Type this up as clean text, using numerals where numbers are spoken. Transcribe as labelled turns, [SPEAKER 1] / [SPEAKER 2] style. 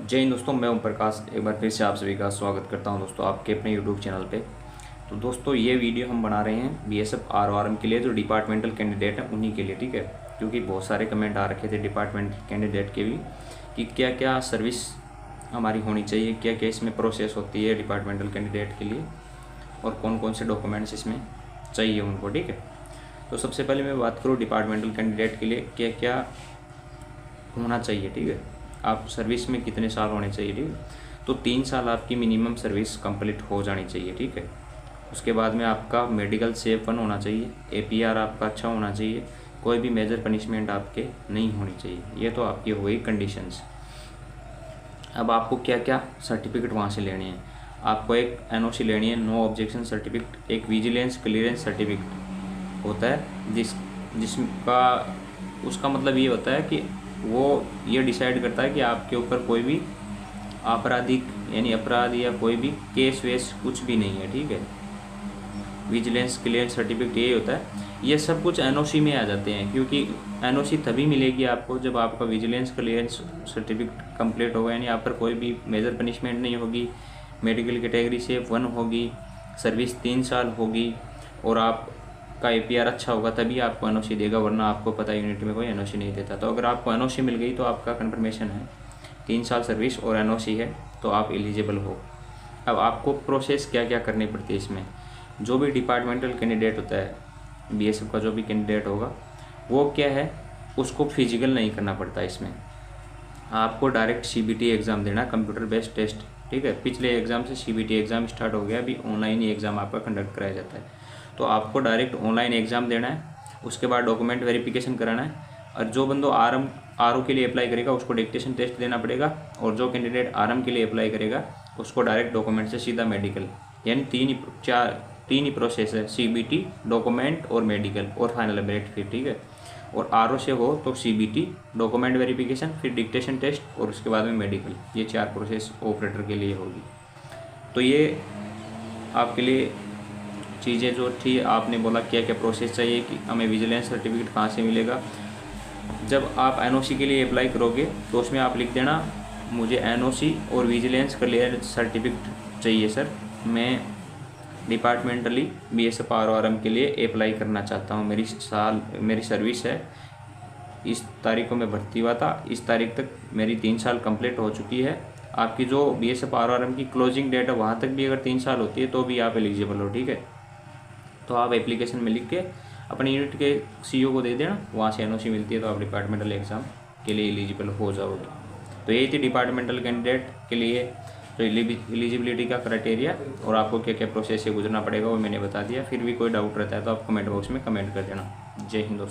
[SPEAKER 1] जय हिंद दोस्तों, मैं ओम प्रकाश एक बार फिर से आप सभी का स्वागत करता हूं दोस्तों आपके अपने यूट्यूब चैनल पे। तो दोस्तों ये वीडियो हम बना रहे हैं बीएसएफ आरओआरएम के लिए, जो डिपार्टमेंटल कैंडिडेट हैं उन्हीं के लिए, ठीक है। क्योंकि बहुत सारे कमेंट आ रखे थे डिपार्टमेंट कैंडिडेट के भी कि क्या क्या सर्विस हमारी होनी चाहिए, क्या क्या इसमें प्रोसेस होती है डिपार्टमेंटल कैंडिडेट के लिए और कौन कौन से डॉक्यूमेंट्स इसमें चाहिए उनको, ठीक है। तो सबसे पहले मैं बात करूँ डिपार्टमेंटल कैंडिडेट के लिए क्या क्या होना चाहिए, ठीक है। आप सर्विस में कितने साल होने चाहिए, ठीक है। तो 3 साल आपकी मिनिमम सर्विस कंप्लीट हो जानी चाहिए, ठीक है। उसके बाद में आपका मेडिकल सेफ 1 होना चाहिए, एपीआर आपका अच्छा होना चाहिए, कोई भी मेजर पनिशमेंट आपके नहीं होनी चाहिए। ये तो आपकी हो गई कंडीशंस। अब आपको क्या क्या सर्टिफिकेट वहाँ से लेने हैं। आपको एक एनओसी लेनी है, नो ऑब्जेक्शन सर्टिफिकेट, एक विजिलेंस क्लियरेंस सर्टिफिकेट होता है जिसका उसका मतलब ये होता है कि वो ये डिसाइड करता है कि आपके ऊपर कोई भी आपराधिक यानी अपराध या कोई भी केस वेस कुछ भी नहीं है, ठीक है। विजिलेंस क्लियरेंस सर्टिफिकेट ये होता है। ये सब कुछ एनओसी में आ जाते हैं, क्योंकि एनओसी तभी मिलेगी आपको जब आपका विजिलेंस क्लियरेंस सर्टिफिकेट कंप्लीट होगा, यानी आप पर कोई भी मेजर पनिशमेंट नहीं होगी, मेडिकल कैटेगरी से 1 होगी, सर्विस 3 साल होगी और आप का एपीआर अच्छा होगा, तभी आपको एनओसी देगा। वरना आपको पता है यूनिट में कोई एनओसी नहीं देता। तो अगर आपको एनओसी मिल गई तो आपका कन्फर्मेशन है 3 साल सर्विस और एनओसी है तो आप एलिजिबल हो। अब आपको प्रोसेस क्या क्या करनी पड़ती है इसमें। जो भी डिपार्टमेंटल कैंडिडेट होता है, बीएसएफ का जो भी कैंडिडेट होगा, वो क्या है, उसको फिजिकल नहीं करना पड़ता। इसमें आपको डायरेक्ट सीबीटी एग्ज़ाम देना, कंप्यूटर बेस्ड टेस्ट, ठीक है। पिछले एग्ज़ाम से सीबीटी एग्ज़ाम स्टार्ट हो गया, अभी ऑनलाइन ही एग्ज़ाम आपका कंडक्ट कराया जाता है। तो आपको डायरेक्ट ऑनलाइन एग्ज़ाम देना है, उसके बाद डॉक्यूमेंट वेरिफिकेशन कराना है। और जो बंदो आरओ के लिए अप्लाई करेगा उसको डिक्टेशन टेस्ट देना पड़ेगा, और जो कैंडिडेट आरएम के लिए अप्लाई करेगा उसको डायरेक्ट डॉक्यूमेंट से सीधा मेडिकल, यानी तीन ही प्रोसेस है, सीबीटी, डॉक्यूमेंट और मेडिकल और फाइनल अपडेट फिर, ठीक है। और आरओ से हो तो सीबीटी, डॉक्यूमेंट वेरिफिकेशन, फिर डिक्टेशन टेस्ट और उसके बाद में मेडिकल। ये 4 प्रोसेस ऑपरेटर के लिए होगी। तो ये आपके लिए चीज़ें जो थी, आपने बोला क्या क्या प्रोसेस चाहिए कि हमें विजिलेंस सर्टिफिकेट कहाँ से मिलेगा। जब आप एनओसी के लिए अप्लाई करोगे तो उसमें आप लिख देना मुझे एनओसी और विजिलेंस क्लियरेंस सर्टिफिकेट चाहिए सर, मैं डिपार्टमेंटली बीएसएफ आरओआरएम के लिए अप्लाई करना चाहता हूँ। मेरी सर्विस है, इस तारीख को मैं भर्ती हुआ था, इस तारीख तक मेरी 3 साल कंप्लीट हो चुकी है। आपकी जो बीएसएफ आरओआरएम की क्लोजिंग डेट है वहाँ तक भी अगर 3 साल होती है तो भी आप एलिजिबल हो, ठीक है। तो आप एप्लीकेशन में लिख के अपने यूनिट के सीईओ को दे देना, वहाँ से एनओसी मिलती है तो आप डिपार्टमेंटल एग्ज़ाम के लिए एलिजिबल हो जाओगे। तो यही थी डिपार्टमेंटल कैंडिडेट के लिए तो एलिजिबिलिटी का क्राइटेरिया, और आपको क्या क्या प्रोसेस से गुजरना पड़ेगा वो मैंने बता दिया। फिर भी कोई डाउट रहता है तो आप कमेंट बॉक्स में कमेंट कर देना। जय हिंद दोस्तों।